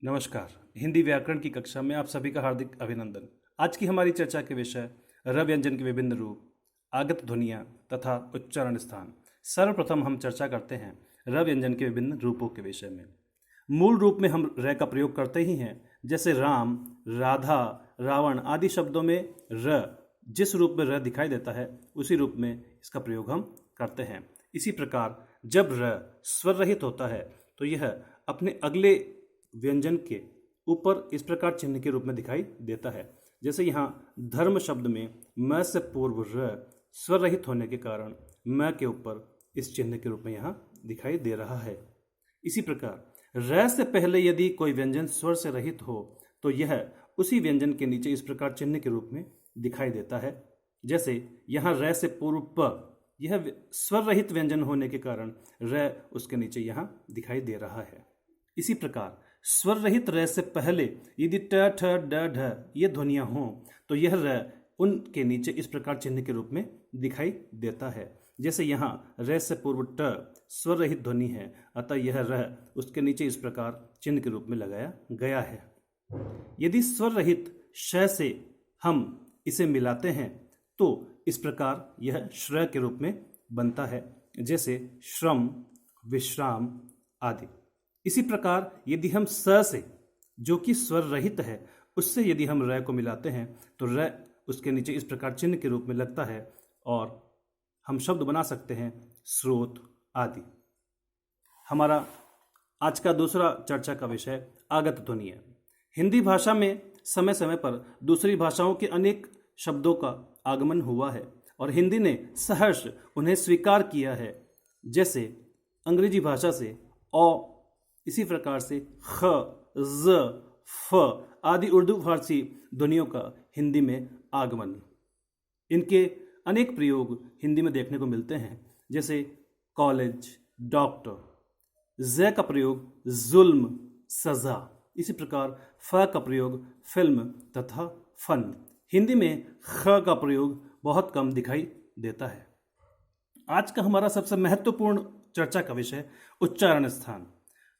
नमस्कार। हिंदी व्याकरण की कक्षा में आप सभी का हार्दिक अभिनंदन। आज की हमारी चर्चा के विषय र व्यंजन के विभिन्न रूप, आगत ध्वनियाँ तथा उच्चारण स्थान। सर्वप्रथम हम चर्चा करते हैं र व्यंजन के विभिन्न रूपों के विषय में। मूल रूप में हम र का प्रयोग करते ही हैं, जैसे राम, राधा, रावण आदि शब्दों में र जिस रूप में र दिखाई देता है उसी रूप में इसका प्रयोग हम करते हैं। इसी प्रकार जब र स्वर रहित होता है तो यह अपने अगले व्यंजन के ऊपर इस प्रकार चिन्ह के रूप में दिखाई देता है। जैसे यहाँ धर्म शब्द में म से पूर्व र स्वर रहित होने के कारण म के ऊपर इस चिन्ह के रूप में यहाँ दिखाई दे रहा है। इसी प्रकार र से पहले यदि कोई व्यंजन स्वर से रहित हो तो यह उसी व्यंजन के नीचे इस प्रकार चिन्ह के रूप में दिखाई देता है। जैसे यहाँ र से पूर्व प, यह स्वर रहित व्यंजन होने के कारण र उसके नीचे यहाँ दिखाई दे रहा है। इसी प्रकार स्वर रहित र से पहले यदि ट ठ ड ढ ये ध्वनियाँ हों तो यह र उनके नीचे इस प्रकार चिन्ह के रूप में दिखाई देता है। जैसे यहाँ र से पूर्व ट स्वर रहित ध्वनि है, अतः यह र उसके नीचे इस प्रकार चिन्ह के रूप में लगाया गया है। यदि स्वर रहित श से हम इसे मिलाते हैं तो इस प्रकार यह श्र के रूप में बनता है, जैसे श्रम, विश्राम आदि। इसी प्रकार यदि हम स से, जो कि स्वर रहित है, उससे यदि हम र को मिलाते हैं तो र उसके नीचे इस प्रकार चिन्ह के रूप में लगता है और हम शब्द बना सकते हैं स्रोत आदि। हमारा आज का दूसरा चर्चा का विषय आगत ध्वनि है। हिंदी भाषा में समय समय पर दूसरी भाषाओं के अनेक शब्दों का आगमन हुआ है और हिंदी ने सहर्ष उन्हें स्वीकार किया है। जैसे अंग्रेजी भाषा से औ, इसी प्रकार से ख, ज, फ आदि उर्दू फारसी ध्वनियों का हिंदी में आगमन। इनके अनेक प्रयोग हिंदी में देखने को मिलते हैं, जैसे कॉलेज, डॉक्टर। ज का प्रयोग जुल्म, सजा। इसी प्रकार फ का प्रयोग फिल्म तथा फन। हिंदी में ख का प्रयोग बहुत कम दिखाई देता है। आज का हमारा सबसे महत्वपूर्ण चर्चा का विषय उच्चारण स्थान।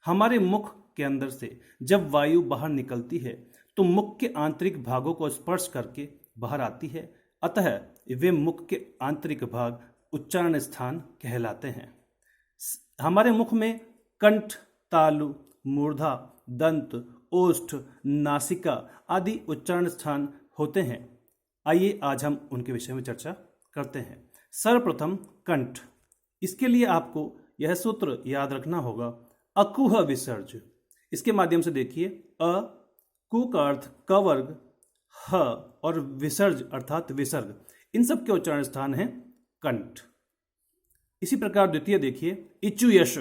हमारे मुख के अंदर से जब वायु बाहर निकलती है तो मुख के आंतरिक भागों को स्पर्श करके बाहर आती है, अतः वे मुख के आंतरिक भाग उच्चारण स्थान कहलाते हैं। हमारे मुख में कंठ, तालु, मूर्धा, दंत, ओष्ठ, नासिका आदि उच्चारण स्थान होते हैं। आइए आज हम उनके विषय में चर्चा करते हैं। सर्वप्रथम कंठ। इसके लिए आपको यह सूत्र याद रखना होगा, अकुह विसर्ज। इसके माध्यम से देखिए, अ, कु का अर्थ क वर्ग, ह और विसर्ज अर्थात विसर्ग, इन सब के उच्चारण स्थान है कंठ। इसी प्रकार द्वितीय देखिए, इचु यश।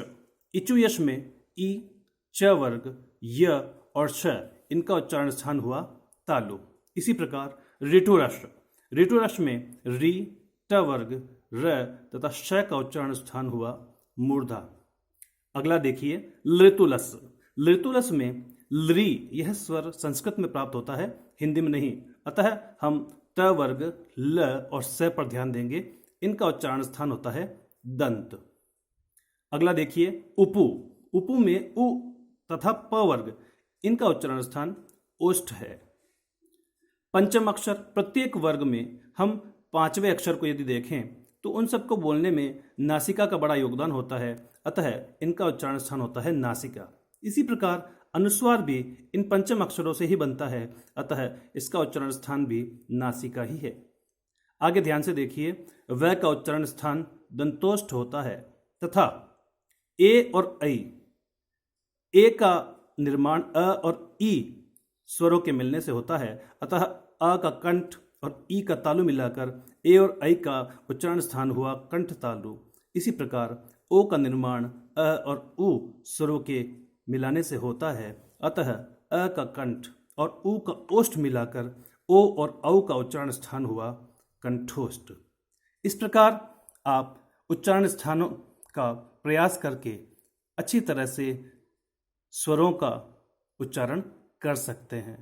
इचु यश में ई, च वर्ग, य और श इनका उच्चारण स्थान हुआ तालु। इसी प्रकार ऋटुरश्र। ऋटुरश्र में री, ट वर्ग, र तथा श का उच्चारण स्थान हुआ मूर्धा। अगला देखिए लृतुलस। लृतुलस में लृ यह स्वर संस्कृत में प्राप्त होता है, हिंदी में नहीं, अतः हम त वर्ग, ल और स पर ध्यान देंगे। इनका उच्चारण स्थान होता है दंत। अगला देखिए उपु। उपु में उ तथा प वर्ग, इनका उच्चारण स्थान ओष्ठ है। पंचम अक्षर। प्रत्येक वर्ग में हम पांचवें अक्षर को यदि देखें तो उन सबको बोलने में नासिका का बड़ा योगदान होता है, अतः इनका उच्चारण स्थान होता है नासिका। इसी प्रकार अनुस्वार भी इन पंचम अक्षरों से ही बनता है, अतः इसका उच्चारण स्थान भी नासिका ही है। आगे ध्यान से देखिए, व का उच्चारण स्थान दंतोष्ठ होता है तथा ए और ऐ। ए का निर्माण अ और ई स्वरों के मिलने से होता है, अतः अ का कंठ और ई का तालु मिलाकर ए और ऐ का उच्चारण स्थान हुआ कंठ तालु। इसी प्रकार ओ का निर्माण अ और उ स्वरों के मिलाने से होता है, अतः अ का कंठ और उ का ओष्ठ मिलाकर ओ और औ का उच्चारण स्थान हुआ कंठोष्ठ। इस प्रकार आप उच्चारण स्थानों का प्रयास करके अच्छी तरह से स्वरों का उच्चारण कर सकते हैं।